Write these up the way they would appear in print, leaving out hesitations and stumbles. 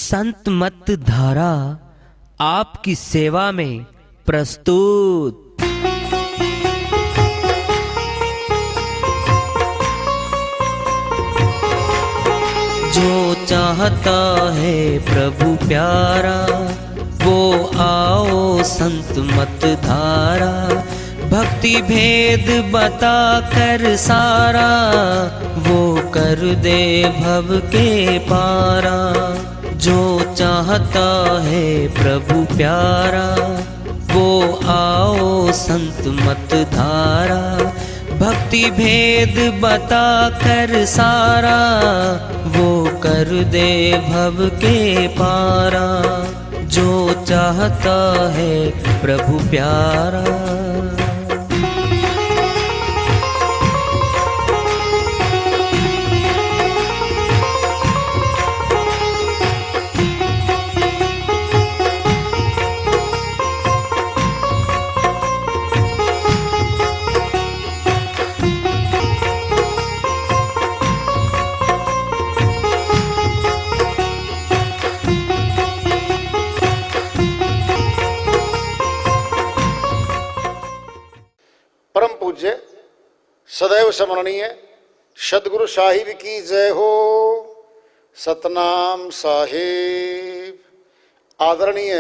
संत मत धारा आपकी सेवा में प्रस्तुत। जो चाहता है प्रभु प्यारा वो आओ संत मत धारा। भक्ति भेद बता कर सारा वो कर दे भव के पारा। जो चाहता है प्रभु प्यारा वो आओ संत मत धारा। भक्ति भेद बता कर सारा वो कर दे भव के पारा। जो चाहता है प्रभु प्यारा। परम पूज्य सदैव स्मरणीय सदगुरु साहिब की जय हो। सतनाम साहिब। आदरणीय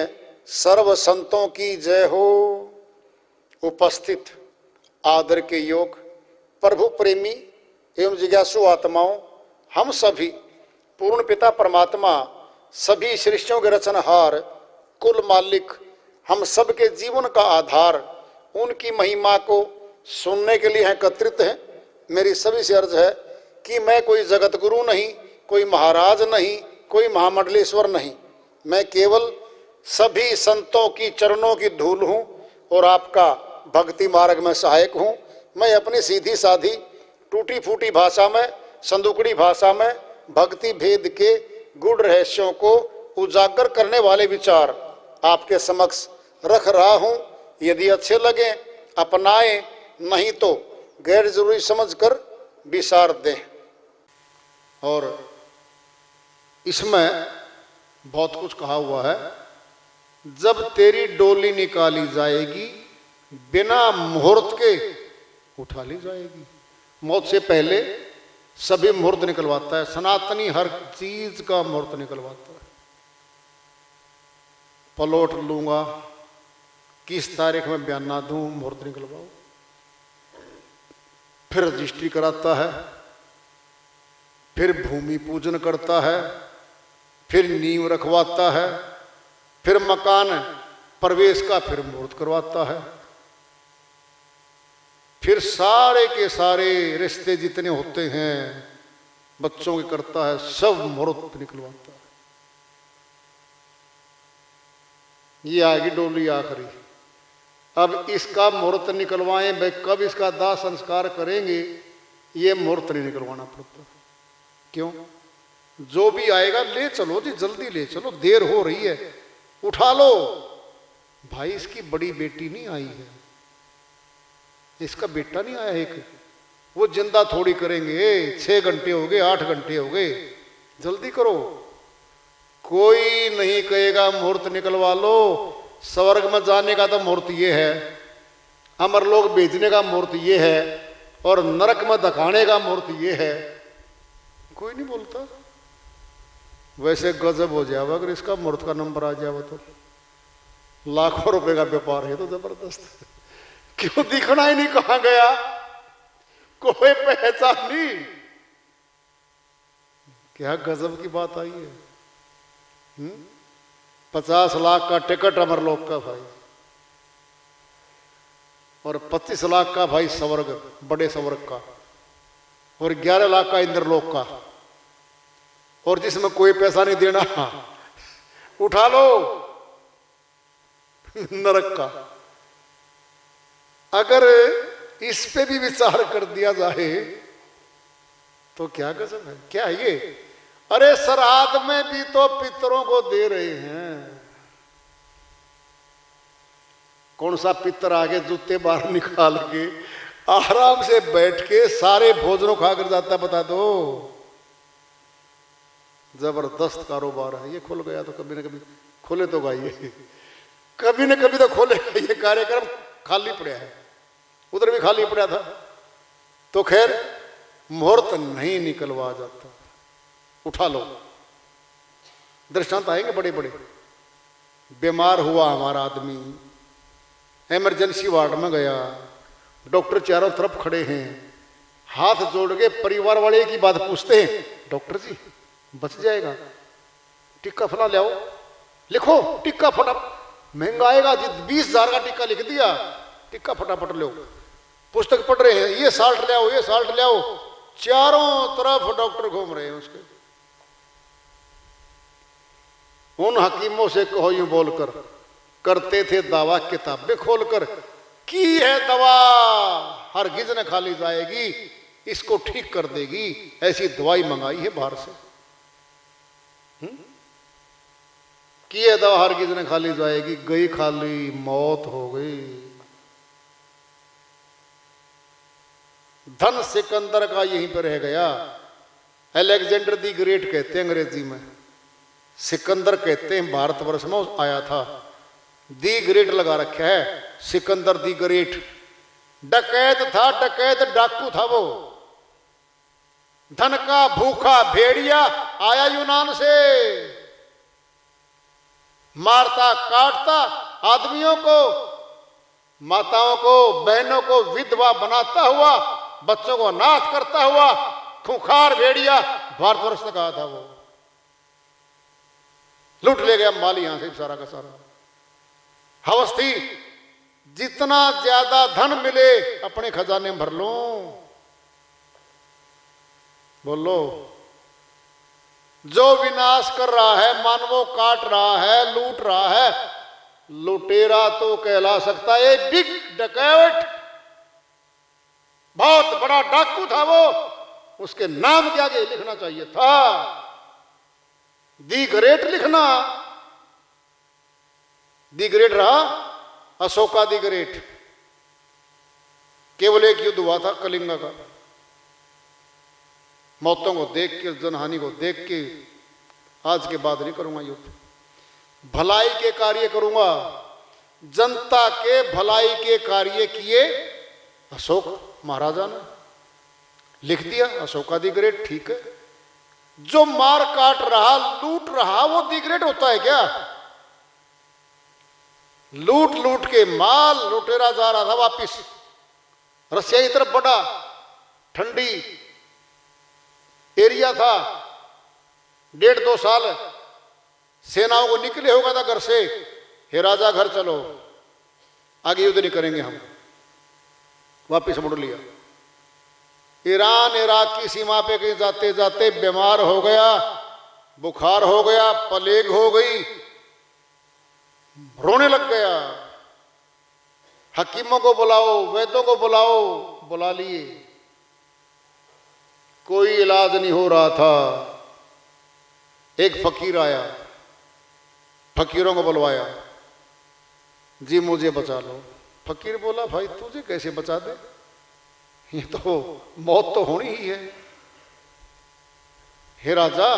सर्व संतों की जय हो। उपस्थित आदर के योग प्रभु प्रेमी एवं जिज्ञासु आत्माओं, हम सभी पूर्ण पिता परमात्मा सभी सृष्टियों के रचनहार कुल मालिक हम सब के जीवन का आधार उनकी महिमा को सुनने के लिए एकत्रित हैं। मेरी सभी से अर्ज है कि मैं कोई जगत गुरु नहीं, कोई महाराज नहीं, कोई महामंडलेश्वर नहीं। मैं केवल सभी संतों की चरणों की धूल हूँ और आपका भक्ति मार्ग में सहायक हूँ। मैं अपनी सीधी साधी टूटी फूटी भाषा में, संदुकड़ी भाषा में भक्ति भेद के गूढ़ रहस्यों को उजागर करने वाले विचार आपके समक्ष रख रहा हूँ। यदि अच्छे लगे अपनाएं, नहीं तो गैर जरूरी समझकर विसार दें। और इसमें बहुत कुछ कहा हुआ है। जब तेरी डोली निकाली जाएगी बिना मुहूर्त के उठा ली जाएगी। मौत से पहले सभी मुहूर्त निकलवाता है। सनातनी हर चीज का मुहूर्त निकलवाता है। पलौट लूंगा, किस तारीख में बयाना दूं, मुहूर्त निकलवाओ। फिर रजिस्ट्री कराता है, फिर भूमि पूजन करता है, फिर नींव रखवाता है, फिर मकान प्रवेश का फिर मुहूर्त करवाता है। फिर सारे के सारे रिश्ते जितने होते हैं बच्चों के करता है, सब मुहूर्त निकलवाता है। ये आएगी डोली आखिरी। अब इसका मुहूर्त निकलवाएं, भाई कब इसका दाह संस्कार करेंगे, ये मुहूर्त नहीं निकलवाना पड़ता। क्यों? जो भी आएगा ले चलो जी, जल्दी ले चलो, देर हो रही है, उठा लो। भाई इसकी बड़ी बेटी नहीं आई है, इसका बेटा नहीं आया एक, वो जिंदा थोड़ी करेंगे। 6 घंटे हो गए, 8 घंटे हो गए, जल्दी करो। कोई नहीं कहेगा मुहूर्त निकलवा लो। स्वर्ग में जाने का तो मुहूर्त ये है, अमरलोक भेजने का मुहूर्त ये है, और नरक में धकाने का मुहूर्त ये है। कोई नहीं बोलता। वैसे गजब हो जाएगा अगर इसका मुहूर्त का नंबर आ जाए तो। लाखों रुपए का व्यापार है तो जबरदस्त। क्यों दिखना ही नहीं, कहां गया, कोई पहचान नहीं। क्या गजब की बात आई है। 50 लाख का टिकट अमरलोक का भाई, और 25 लाख का भाई स्वर्ग, बड़े स्वर्ग का, और 11 लाख का इंद्रलोक का, और जिसमें कोई पैसा नहीं देना, उठा लो नरक का। अगर इस पे भी विचार कर दिया जाए तो क्या गजब है। क्या है ये? अरे श्राद्ध में भी तो पितरों को दे रहे हैं। कौन सा पितर आगे जूते बाहर निकाल के आराम से बैठ के सारे भोजनों खाकर जाता, बता दो। जबरदस्त कारोबार है। ये खुल गया तो कभी ना कभी खुले तो गाइए, कभी ना कभी तो खोलेगा। ये कार्यक्रम खाली पड़ा है, उधर भी खाली पड़ा था। तो खैर मुहूर्त नहीं निकलवा जाता, उठा लो। दृष्टांत आएंगे बड़े बड़े। बीमार हुआ हमारा आदमी, इमरजेंसी वार्ड में गया, डॉक्टर चारों तरफ खड़े हैं, हाथ जोड़ के परिवार वाले की बात पूछते हैं, डॉक्टर जी बच जाएगा, टिक्का फला ले आओ, लिखो टिक्का फटाफट, महंगा आएगा जी, 20,000 का टिक्का लिख दिया, टिक्का फटाफट लो। पुस्तक पढ़ रहे हैं, ये साल्ट ले आओ, ये साल्ट ले आओ, चारों तरफ डॉक्टर घूम रहे हैं उसके। उन हकीमों से कहो यूं बोलकर, करते थे दावा किताबें खोलकर, की है दवा हरगिज न खाली जाएगी, इसको ठीक कर देगी, ऐसी दवाई मंगाई है बाहर से। की है दवा हरगिज न खाली जाएगी, गई खाली, मौत हो गई। धन सिकंदर का यहीं पर रह गया। अलेक्जेंडर दी ग्रेट कहते हैं अंग्रेजी में, सिकंदर कहते हैं भारतवर्ष में आया था। दी ग्रेट लगा रखा है, सिकंदर दी ग्रेट। डकैत था, डकैत डाकू था वो, धन का भूखा भेड़िया आया यूनान से, मारता काटता आदमियों को, माताओं को, बहनों को विधवा बनाता हुआ, बच्चों को नाश करता हुआ, खूंखार भेड़िया भारतवर्ष तक आया था वो। लूट ले गया माल यहां से सारा का सारा। हवस थी जितना ज्यादा धन मिले अपने खजाने में भर लो। बोलो, जो विनाश कर रहा है, मानवों काट रहा है, लूट रहा है, लुटेरा तो कहला सकता है, बिग डकैत, बहुत बड़ा डाकू था वो, उसके नाम के आगे लिखना चाहिए था दी ग्रेट लिखना। दी ग्रेट रहा अशोका दी ग्रेट। केवल एक युद्ध हुआ था कलिंगा का, मौतों को देख के, जनहानि को देख के, आज के बाद नहीं करूंगा युद्ध, भलाई के कार्य करूंगा। जनता के भलाई के कार्य किए अशोक महाराजा ने, लिख दिया अशोका दी ग्रेट। ठीक है, जो मार काट रहा, लूट रहा, वो दी ग्रेट होता है क्या? लूट लूट के माल लुटेरा जा रहा था वापिस। रसिया की तरफ बढ़ा, ठंडी एरिया था, 1.5-2 साल सेनाओं को निकले होगा था घर से, हे राजा घर चलो, आगे युद्ध नहीं करेंगे हम। वापिस मुड़ लिया। ईरान इराक की सीमा पे कहीं जाते जाते बीमार हो गया, बुखार हो गया, प्लेग हो गई, रोने लग गया। हकीमों को बुलाओ, वैद्यों को बुलाओ, बुला लिए, कोई इलाज नहीं हो रहा था। एक फकीर आया, फकीरों को बुलवाया, जी मुझे बचा लो। फकीर बोला, भाई तुझे कैसे बचा दे, ये तो मौत तो होनी ही है। हे राजा,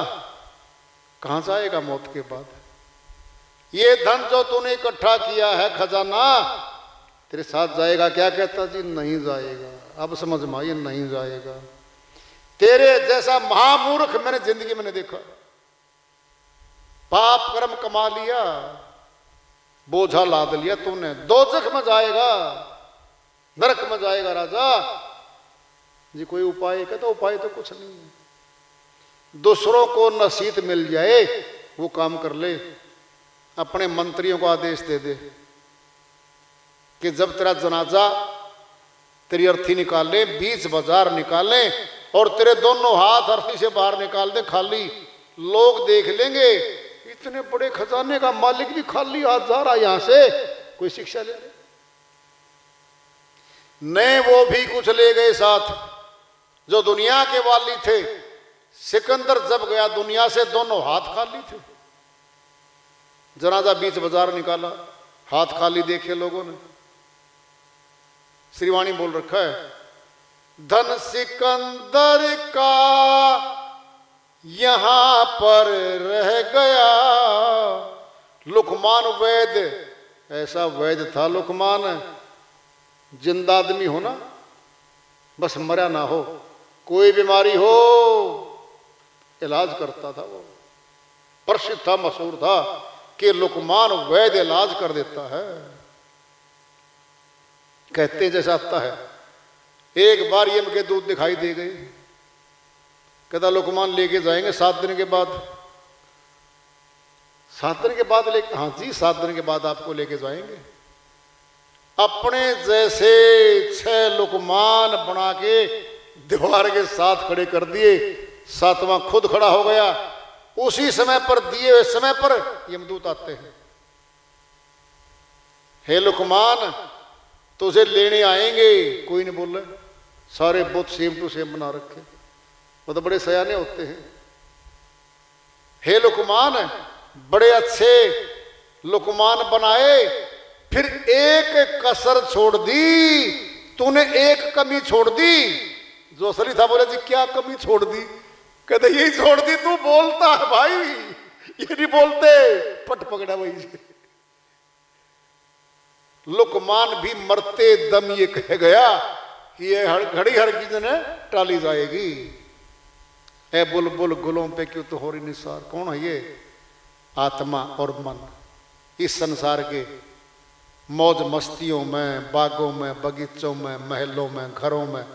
कहां जाएगा मौत के बाद? ये धन जो तूने इकट्ठा किया है, खजाना, तेरे साथ जाएगा क्या? कहता जी नहीं जाएगा। अब समझ में आइए, नहीं जाएगा। तेरे जैसा महामूर्ख मैंने जिंदगी में नहीं देखा। पाप कर्म कमा लिया, बोझा लाद लिया तूने, दोजख में जाएगा, नरक में जाएगा। राजा जी कोई उपाय? कहता उपाय तो कुछ नहीं है, दूसरों को नसीहत मिल जाए वो काम कर ले। अपने मंत्रियों को आदेश दे दे कि जब तेरा जनाजा तेरी अर्थी निकाले, 20 बाजार निकाले और तेरे दोनों हाथ अर्थी से बाहर निकाल दे खाली, लोग देख लेंगे इतने बड़े खजाने का मालिक भी खाली हाथ जा रहा यहां से, कोई शिक्षा ले ले। नहीं, वो भी कुछ ले गए साथ जो दुनिया के वाली थे। सिकंदर जब गया दुनिया से, दोनों हाथ खाली थे। जनाजा 20 बाजार निकाला, हाथ खाली देखे लोगों ने। श्रीवाणी बोल रखा है, धन सिकंदर का यहां पर रह गया। लुकमान वैद, ऐसा वैद था लुकमान, जिंदा आदमी हो ना, बस मरा ना हो, कोई बीमारी हो इलाज करता था वो। प्रसिद्ध था, मशहूर था कि लुकमान वैद इलाज कर देता है। कहते जैसा आता है, एक बार यम के दूध दिखाई दे गई, कहता लुकमान लेके जाएंगे 7 दिन के बाद। 7 दिन के बाद लेके, हाँ जी 7 दिन के बाद आपको लेके जाएंगे। अपने जैसे 6 लुकमान बना के दीवार के साथ खड़े कर दिए, 7वां खुद खड़ा हो गया। उसी समय पर, दिए हुए समय पर यमदूत आते हैं, हे लुकमान तुझे लेने आएंगे। कोई नहीं बोल रहा, सारे बुत सेम टू सेम बना रखे, वो तो बड़े सयाने होते हैं। हे लुकमान, बड़े अच्छे लुकमान बनाए, फिर एक कसर छोड़ दी, तूने एक कमी छोड़ दी। जो असली था बोले जी क्या कमी छोड़ दी? कहते यही छोड़ दी, तू बोलता है भाई, ये नहीं बोलते, पट पकड़ा वही। लुकमान भी मरते दम ये कह गया कि ये घड़ी हर चीज ने टाली जाएगी। ए बुलबुल गुलों पे क्यों तो हो रही निसार। कौन है ये? आत्मा और मन। इस संसार के मौज मस्तियों में, बागों में, बगीचों में, महलों में, घरों में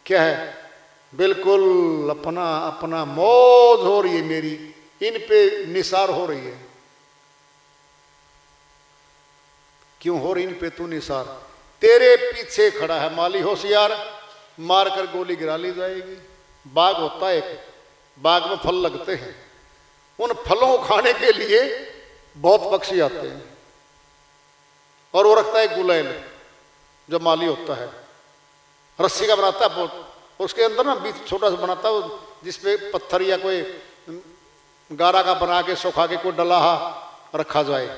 क्या है, बिल्कुल अपना अपना मौज हो रही है मेरी, इन पे निसार हो रही है। क्यों हो रही इन पे तू निसार? तेरे पीछे खड़ा है माली होशियार, मारकर गोली गिरा ली जाएगी। बाग होता है एक, बाग में फल लगते हैं, उन फलों को खाने के लिए बहुत पक्षी आते हैं, और वो रखता है गुलैल, जो माली होता है, रस्सी का बनाता है बहुत, उसके अंदर ना बीच छोटा सा बनाता है जिसपे पत्थर या कोई गारा का बना के सुखा के कोई डलाहा रखा जाए,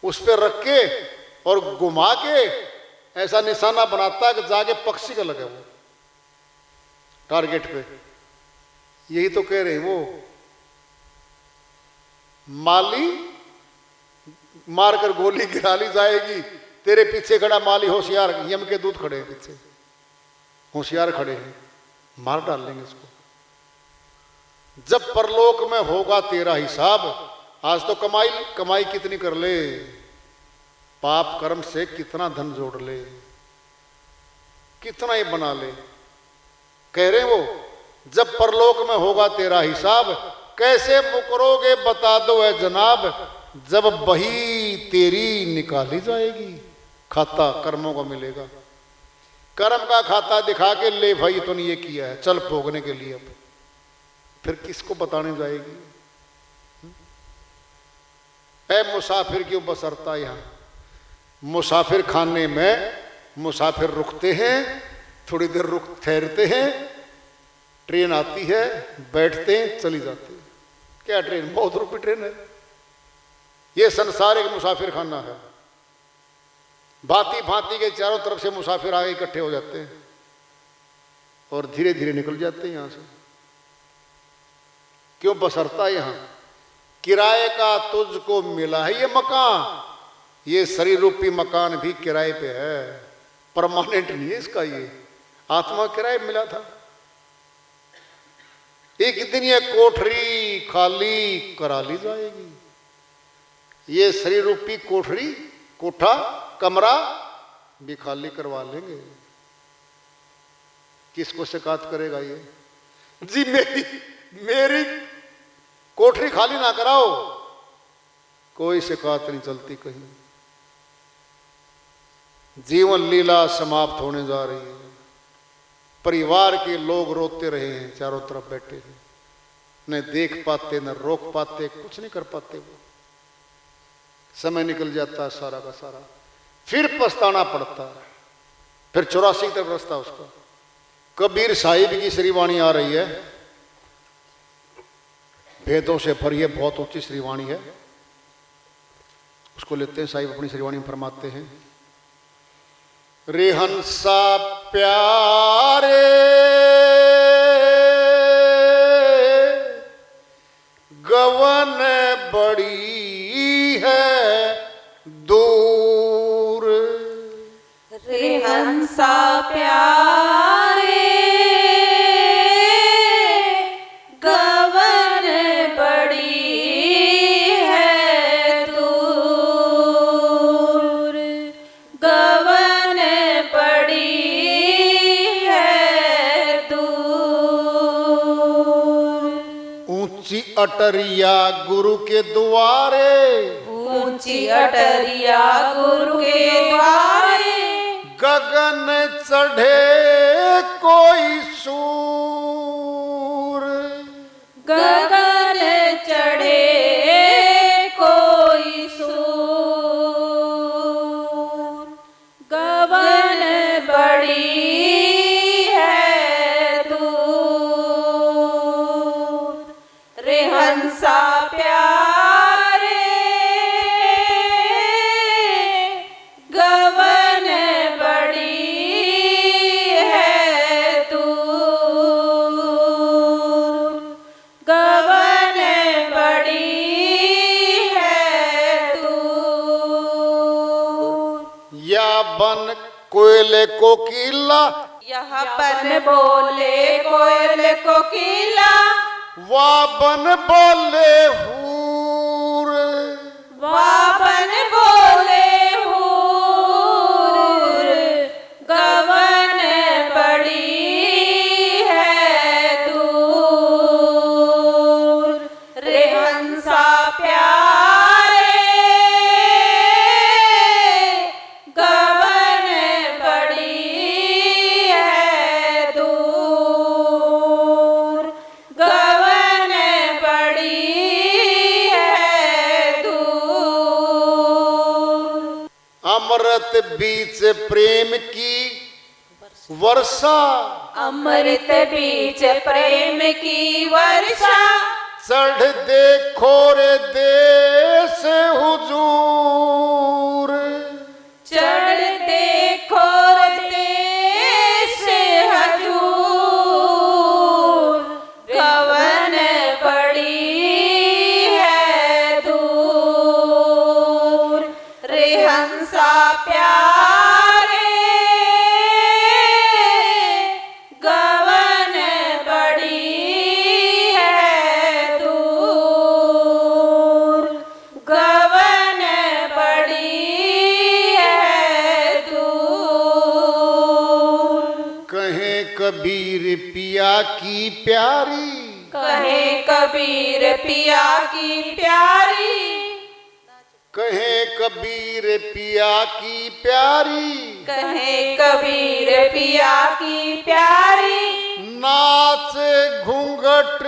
उस पर रख के और घुमा के ऐसा निशाना बनाता है कि जाके पक्षी का लगे वो टारगेट पे। यही तो कह रहे वो माली मारकर गोली गिरा ली जाएगी, तेरे पीछे खड़ा माली होशियार, यम के दूत खड़े हैं पीछे, होशियार खड़े हैं, मार डालेंगे इसको। जब परलोक में होगा तेरा हिसाब, आज तो कमाई कितनी कर ले, पाप कर्म से कितना धन जोड़ ले, कितना ही बना ले। कह रहे वो जब परलोक में होगा तेरा हिसाब, कैसे मुकरोगे बता दो ए जनाब, जब बही तेरी निकाली जाएगी। खाता कर्मों का मिलेगा, कर्म का खाता दिखा के ले भाई तूने ये किया है, चल भोगने के लिए। अब फिर किसको बताने जाएगी? ऐ मुसाफिर क्यों बसरता यहाँ, मुसाफिर खाने में मुसाफिर रुकते हैं, थोड़ी देर रुक ठहरते हैं, ट्रेन आती है, बैठते हैं, चली जाती है। क्या ट्रेन? बहुत रुपये ट्रेन है। ये संसार एक मुसाफिर खाना है, भांति भांति के चारों तरफ से मुसाफिर आगे इकट्ठे हो जाते हैं और धीरे धीरे निकल जाते हैं यहां से। क्यों बसरता यहाँ? किराए का तुझको मिला है ये मकान, ये शरीर रूपी मकान भी किराए पे है, परमानेंट नहीं है इसका। ये आत्मा किराए मिला था, एक दिन ये कोठरी खाली करा ली जाएगी। ये शरीर रूपी कोठरी, कोठा, कमरा भी खाली करवा लेंगे। किसको शिकायत करेगा ये? जी मेरी कोठरी खाली ना कराओ, कोई शिकायत नहीं चलती कहीं। जीवन लीला समाप्त होने जा रही है, परिवार के लोग रोते रहे हैं, चारों तरफ बैठे हैं, न देख पाते न रोक पाते, कुछ नहीं कर पाते। वो समय निकल जाता है सारा का सारा, फिर पछताना पड़ता है, फिर 84 तरफ रास्ता उसका। कबीर साहिब की श्रीवाणी आ रही है, भेदों से भरी है, बहुत ऊंची श्रीवाणी है, उसको लेते हैं। साहिब अपनी श्रीवाणी में फरमाते हैं, रे हंसा प्यारे गवन बड़ी है दूर। रे हंसा प्यारे गवन बड़ी है दूर, गवन बड़ी है दूर। ऊंची अटरिया गुरु के द्वारे, ऊंची अटरिया गुरु के द्वारे, गगन चढ़े कोई सूर। गगन चढ़े कोई सूर, गगन बड़ी है दूर। रे हंसा प्यारे गवन बड़ी है दूर, गवन बड़ी है दूर। या बन कोयले कोकिला, यहाँ बन बोले कोयल कोकिला, वा बन बोले हूर। वापन बोले हूर, गवन बड़ी है दूर। रे हंसा प्यारे गवन बड़ी है दूर, गवन बड़ी है दूर। अमृत बीच प्रेम की वर्षा, अमृत बीच प्रेम की वर्षा, चढ़ देखो रे देश हुजूर। चढ़ देखो देश हजूर, गवन बड़ी है दूर। रे हंसा प्यारे गवन बड़ी है दूर, गवन बड़ी है दूर। कहें कबीर पिया की प्यारी, कहे कबीर पिया की प्यारी, कहें कबीर पिया की प्यारी। कहे कबीर पिया की प्यारी, नाच घूंघट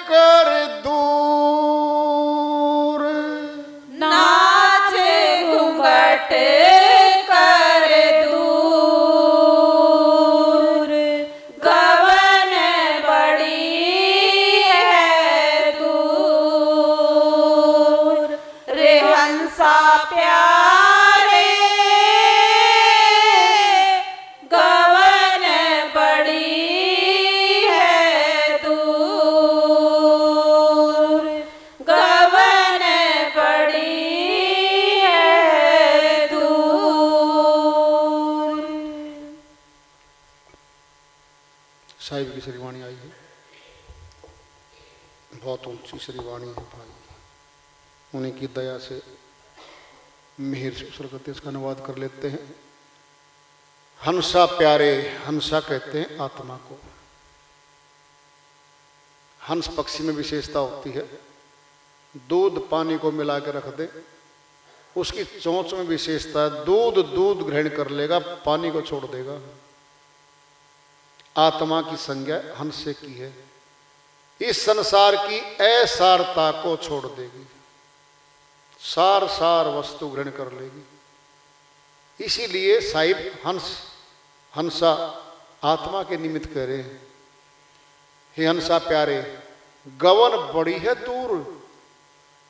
कर दूर। नाच घूंघट कर दूर, गवन बड़ी है दूर। रे हंसा प्यारे गवन बड़ी है दूर, गवन बड़ी है दूर। साहिब की श्रीवाणी आई है, बहुत ऊंची श्रीवाणी है भाई। उन्हीं की दया से मिहिर से सरगति इसका अनुवाद कर लेते हैं। हंसा प्यारे, हंसा कहते हैं आत्मा को। हंस पक्षी में विशेषता होती है, दूध पानी को मिला के रख दे, उसकी चोंच में विशेषता है, दूध ग्रहण कर लेगा, पानी को छोड़ देगा। आत्मा की संज्ञा हंस से की है, इस संसार की असारता को छोड़ देगी, सार सार वस्तु ग्रहण कर लेगी। इसीलिए साहिब हंसा आत्मा के निमित्त कह रहे हैं, हे हंसा प्यारे गवन बड़ी है दूर।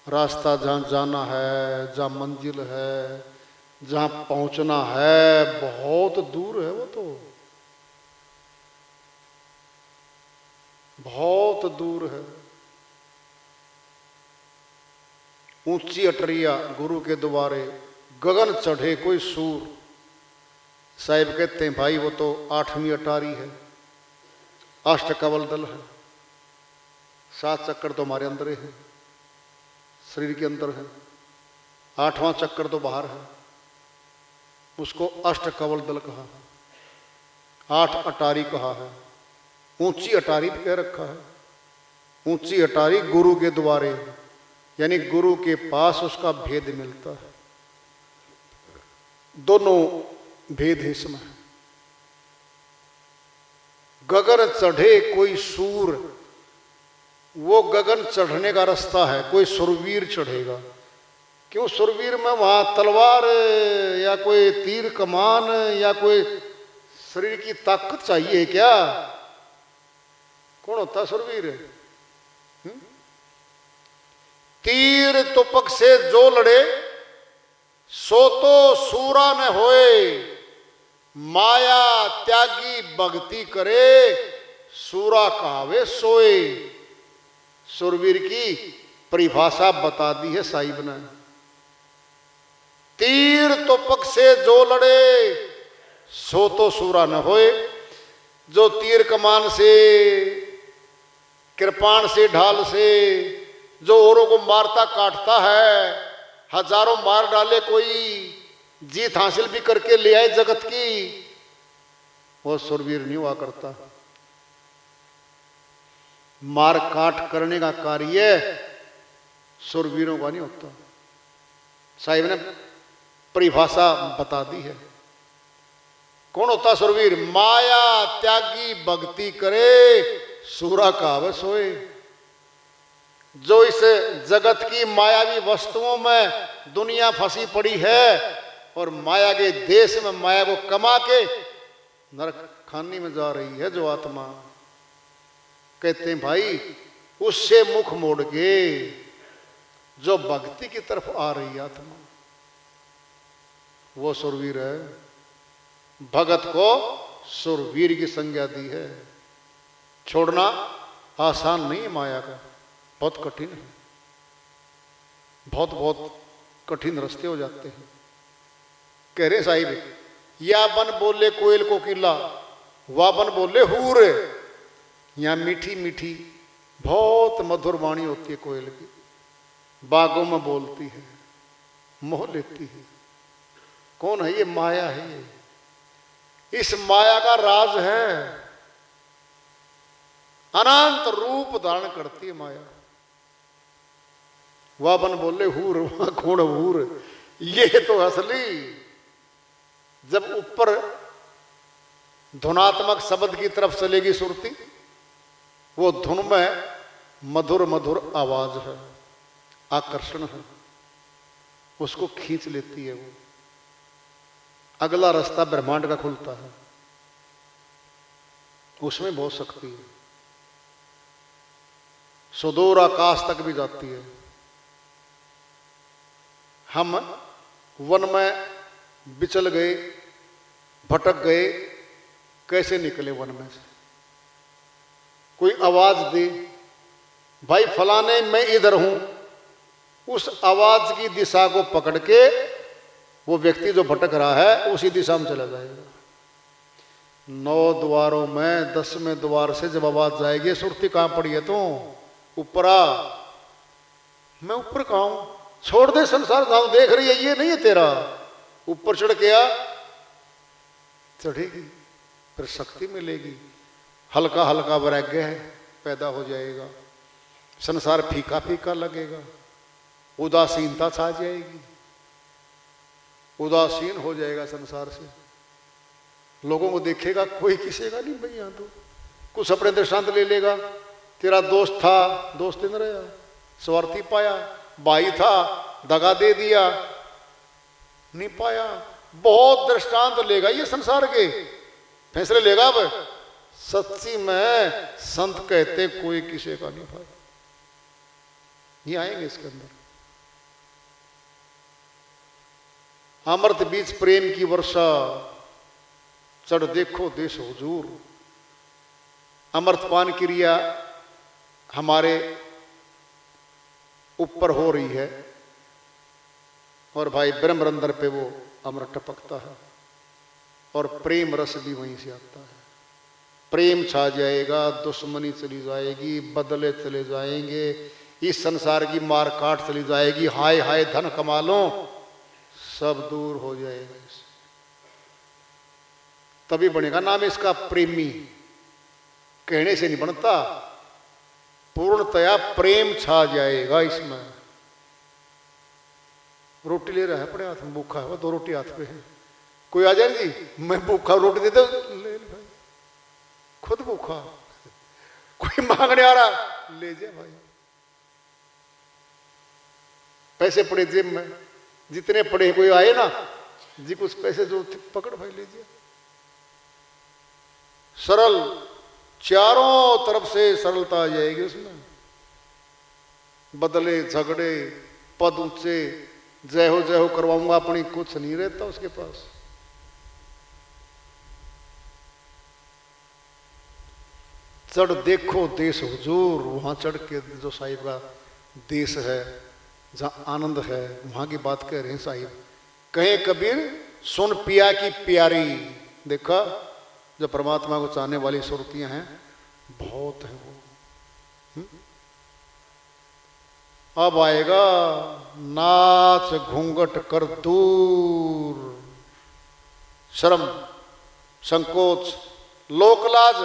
रास्ता जहाँ जाना है, जहाँ मंजिल है, जहाँ पहुँचना है, बहुत दूर है, वो तो बहुत दूर है। ऊंची अटरिया गुरु के द्वारे, गगन चढ़े कोई सूर। साहिब कहते हैं भाई वो तो 8वीं अटारी है, अष्ट कवल दल है, 7 चक्कर तो हमारे अंदर है, शरीर के अंदर है, 8वां चक्कर तो बाहर है, उसको अष्ट कवल दल कहा है, 8 अटारी कहा है, ऊंची अटारी भी कह रखा है। ऊंची अटारी गुरु के द्वारे, यानी गुरु के पास उसका भेद मिलता है। दोनों भेद है इसमें। गगन चढ़े कोई सूर, वो गगन चढ़ने का रास्ता है, कोई सुरवीर चढ़ेगा। क्यों सुरवीर में वहां तलवार या कोई तीर कमान या कोई शरीर की ताकत चाहिए क्या? कौन होता सुरवीर? तीर तुपक से जो लड़े सो तो सूरा न होए, माया त्यागी भक्ति करे सूरा कहावे सोए। सुरवीर की परिभाषा बता दी है साहिब ने। तीर तुपक से जो लड़े सो तो सूरा न होए। जो तीर कमान से, कृपाण से, ढाल से जो औरों को मारता काटता है, हजारों मार डाले, कोई जीत हासिल भी करके ले आए जगत की, वो सुरवीर नहीं हुआ करता। मार काट करने का कार्य सुरवीरों का नहीं होता। साहिब ने परिभाषा बता दी है। कौन होता सुरवीर? माया त्यागी भक्ति करे सूरा कहावे सोए। जो इस जगत की मायावी वस्तुओं में दुनिया फंसी पड़ी है और माया के देश में माया को कमा के नरक खानी में जा रही है जो आत्मा, कहते हैं भाई उससे मुख मोड़ के जो भक्ति की तरफ आ रही है आत्मा, वो सुरवीर है। भगत को सुरवीर की संज्ञा दी है। छोड़ना आसान नहीं है माया का, बहुत कठिन है। बहुत बहुत कठिन रास्ते हो जाते हैं। कह रहे साहिब, या बन बोले कोयल को किला, वा बन बोले हूर। यहाँ मीठी मीठी बहुत मधुर वाणी होती है कोयल की, बागों में बोलती है, मोह लेती है। कौन है ये? माया है ये। इस माया का राज है, अनंत रूप धारण करती है माया। वह बन बोले हूर, वह कौन हूर? ये तो असली जब ऊपर धुनात्मक शब्द की तरफ चलेगी सुरती, वो धुन में मधुर मधुर आवाज है, आकर्षण है, उसको खींच लेती है। वो अगला रास्ता ब्रह्मांड का खुलता है, उसमें बहुत शक्ति है, सुदूर आकाश तक भी जाती है। हम वन में बिचल गए, भटक गए, कैसे निकले वन में से? कोई आवाज दे, भाई फलाने मैं इधर हूं, उस आवाज की दिशा को पकड़ के वो व्यक्ति जो भटक रहा है उसी दिशा में चला जाएगा। 9 द्वारों में 10वें द्वार से जब आवाज जाएगी, सुरती कहां पड़ी है? तो ऊपर आ। मैं ऊपर कहां हूं? छोड़ दे संसार, जहां देख रही है ये नहीं है तेरा। ऊपर चढ़ के आ, चढ़ेगी फिर शक्ति मिलेगी, हल्का हल्का वैराग्य पैदा हो जाएगा, संसार फीका फीका लगेगा, उदासीनता छा जाएगी, उदासीन हो जाएगा संसार से। लोगों को देखेगा, कोई किसेगा नहीं भाई, यहां तो कुछ अपने दृष्टांत ले लेगा। तेरा दोस्त था, दोस्त नहीं रहा, स्वार्थी पाया, भाई था, दगा दे दिया, नहीं पाया। बहुत दृष्टांत लेगा ये संसार के, फैसले लेगा। अब सच्ची में संत कहते कोई किसी का नहीं भाई, ये आएंगे इसके अंदर। अमृत बीच प्रेम की वर्षा, चढ़ देखो देश हुजूर। अमृतपान क्रिया हमारे ऊपर हो रही है, और भाई ब्रह्मरंध्र पे वो अमृत टपकता है और प्रेम रस भी वहीं से आता है। प्रेम छा जाएगा, दुश्मनी चली जाएगी, बदले चले जाएंगे, इस संसार की मार काट चली जाएगी, हाय हाय धन कमा लो, सब दूर हो जाएगा इससे। तभी बनेगा नाम इसका प्रेमी। कहने से नहीं बनता, पूर्णतया प्रेम छा जाएगा इसमें। रोटी ले रहा है अपने हाथ में, भूखा है वो, 2 रोटी हाथ पे है, कोई आ जाए जी मैं भूखा रोटी दे दो, ले भाई, खुद भूखा, कोई मांगने आ रहा ले जाए भाई। पैसे पड़े जेब में, जितने पड़े कोई आए ना जी, कुछ पैसे जो पकड़ भाई लीजिए। सरल, चारों तरफ से सरलता आ जाएगी उसमें। बदले झगड़े, पद ऊंचे, जय हो करवाऊंगा अपनी, कुछ नहीं रहता उसके पास। चढ़ देखो देश हुजूर, वहां चढ़ के जो साहिब का देश है, जहां आनंद है, वहां की बात कह रहे हैं साहिब। कहे कबीर सुन पिया की प्यारी। देखा जो परमात्मा को चाहने वाली सुरतियां हैं बहुत है वो। अब आएगा नाच घूंघट कर दूर, शर्म संकोच लोकलाज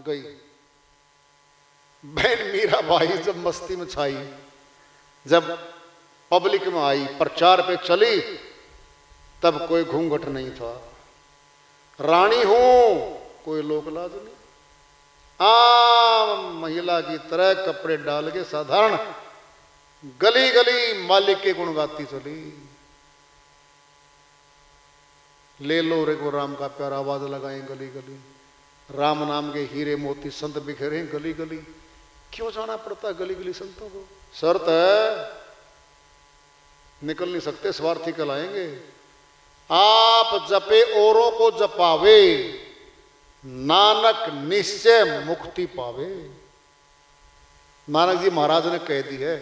गई। बहन मीरा बाई जब मस्ती में छाई, जब पब्लिक में आई, प्रचार पे चली, तब कोई घूंघट नहीं था। रानी हूं, कोई लोकलाज नहीं, आम महिला की तरह कपड़े डाल के साधारण गली गली मालिक के गुण गाती चली। ले लो रे को राम का प्यार, आवाज लगाएं गली गली, राम नाम के हीरे मोती संत बिखरे गली गली। क्यों जाना पड़ता गली गली संतों को? शर्त है, निकल नहीं सकते, स्वार्थी कहलाएंगे। आप जपे औरों को जपावे, नानक निश्चय मुक्ति पावे। नानक जी महाराज ने कह दी है,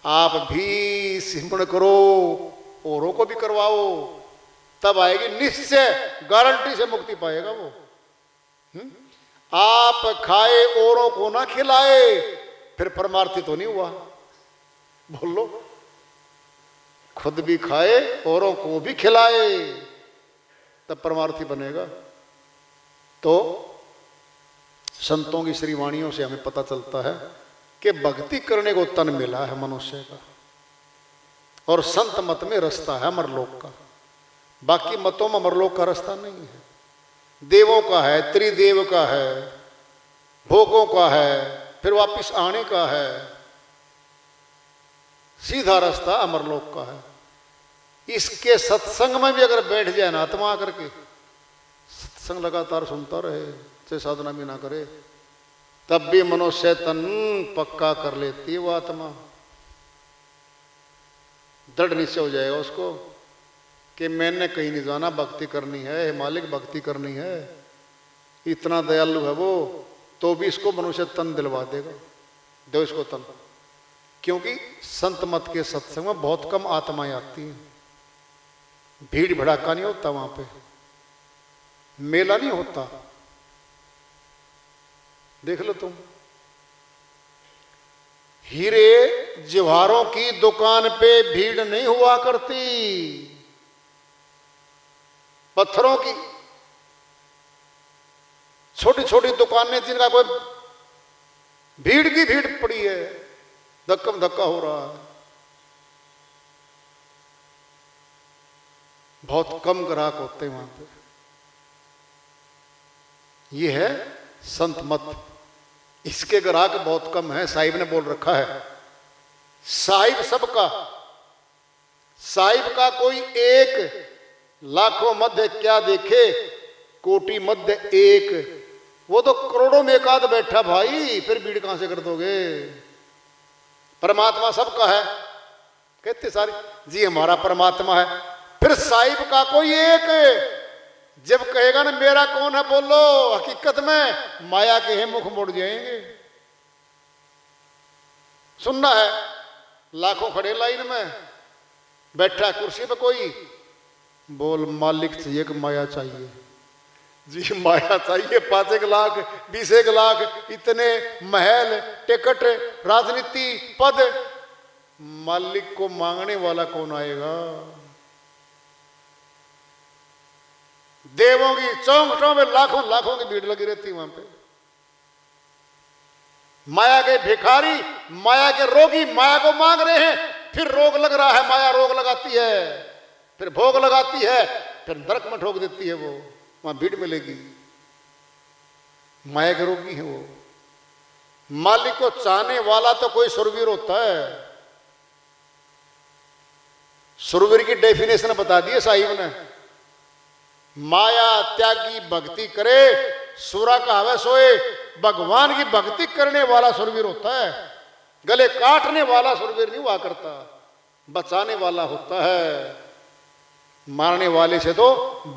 आप भी सिमरण करो, औरों को भी करवाओ, तब आएगी निश्चय, गारंटी से मुक्ति पाएगा वो। आप खाए औरों को ना खिलाए, फिर परमार्थी तो नहीं हुआ। बोल लो, खुद भी खाए औरों को भी खिलाए, तब परमार्थी बनेगा। तो संतों की श्री वाणियों से हमें पता चलता है कि भक्ति करने को तन मिला है मनुष्य का, और संत मत में रास्ता है अमरलोक का। बाकी मतों में अमरलोक का रास्ता नहीं है। देवों का है, त्रिदेव का है, भोगों का है, फिर वापिस आने का है। सीधा रास्ता अमरलोक का है। इसके सत्संग में भी अगर बैठ जाए ना आत्मा आकर के, सत्संग लगातार सुनता रहे, चाहे साधना भी ना करे, तब भी मनुष्य तन पक्का कर लेती है वो आत्मा। दृढ़ निश्चय हो जाएगा उसको कि मैंने कहीं नहीं जाना, भक्ति करनी है, मालिक भक्ति करनी है। इतना दयालु है वो, तो भी इसको मनुष्य तन दिलवा देगा। दो इसको तन, क्योंकि संत मत के सत्संग में बहुत कम आत्माएं आती हैं। भीड़ भड़ाका नहीं होता वहां पे, मेला नहीं होता। देख लो तुम, हीरे जवाहरों की दुकान पे भीड़ नहीं हुआ करती, पत्थरों की छोटी छोटी दुकानें जिनका कोई भीड़ की भीड़ पड़ी है, धक्कम धक्का हो रहा है। बहुत कम ग्राहक होते हैं वहां पे। ये है संत मत, इसके ग्राहक बहुत कम है। साहिब ने बोल रखा है, साहिब सबका, साहिब का कोई एक, लाखों मध्य क्या देखे, कोटि मध्य एक। वो तो करोड़ों में एक आध बैठा भाई, फिर भीड़ कहां से कर दोगे? परमात्मा सबका है कहते सारे जी, हमारा परमात्मा है। फिर साहिब का कोई एक, जब कहेगा ना मेरा कौन है, बोलो हकीकत में माया के हैं, मुख मोड़ जाएंगे। सुनना है, लाखों खड़े लाइन में, बैठा कुर्सी पे कोई, बोल मालिक चाहिए कि माया चाहिए जी, माया चाहिए। 5 लाख 20 लाख इतने महल टिकट राजनीति पद, मालिक को मांगने वाला कौन आएगा? देवों की चौखटों में लाखों लाखों की भीड़ लगी रहती है वहां पे। माया के भिखारी, माया के रोगी माया को मांग रहे हैं, फिर रोग लग रहा है, माया रोग लगाती है, फिर भोग लगाती है, फिर नरक में ठोक देती है, वो वहां भीड़ मिलेगी। माया के रोगी है वो। मालिक को चाहने वाला तो कोई सुरवीर होता है। सुरवीर की डेफिनेशन बता दी है साहिब ने, माया त्यागी भक्ति करे सुरा कहावे सोए। भगवान की भक्ति करने वाला सुरवीर होता है, गले काटने वाला सुरवीर नहीं हुआ करता, बचाने वाला होता है। मारने वाले से तो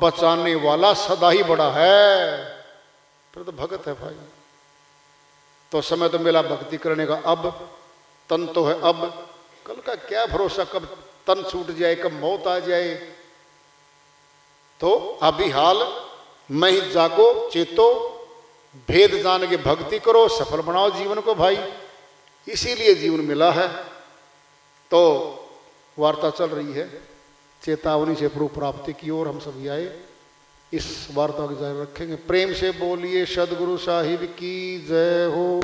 बचाने वाला सदा ही बड़ा है, फिर तो भगत है भाई। तो समय तो मिला भक्ति करने का, अब तन तो है, अब कल का क्या भरोसा, कब तन छूट जाए, कब मौत आ जाए। तो अभी हाल मैं ही जागो चेतो, भेद जान के भक्ति करो, सफल बनाओ जीवन को भाई, इसीलिए जीवन मिला है। तो वार्ता चल रही है चेतावनी से प्रभु प्राप्ति की ओर हम सभी आए, इस वार्ता को जारी रखेंगे। प्रेम से बोलिए सदगुरु साहिब की जय हो।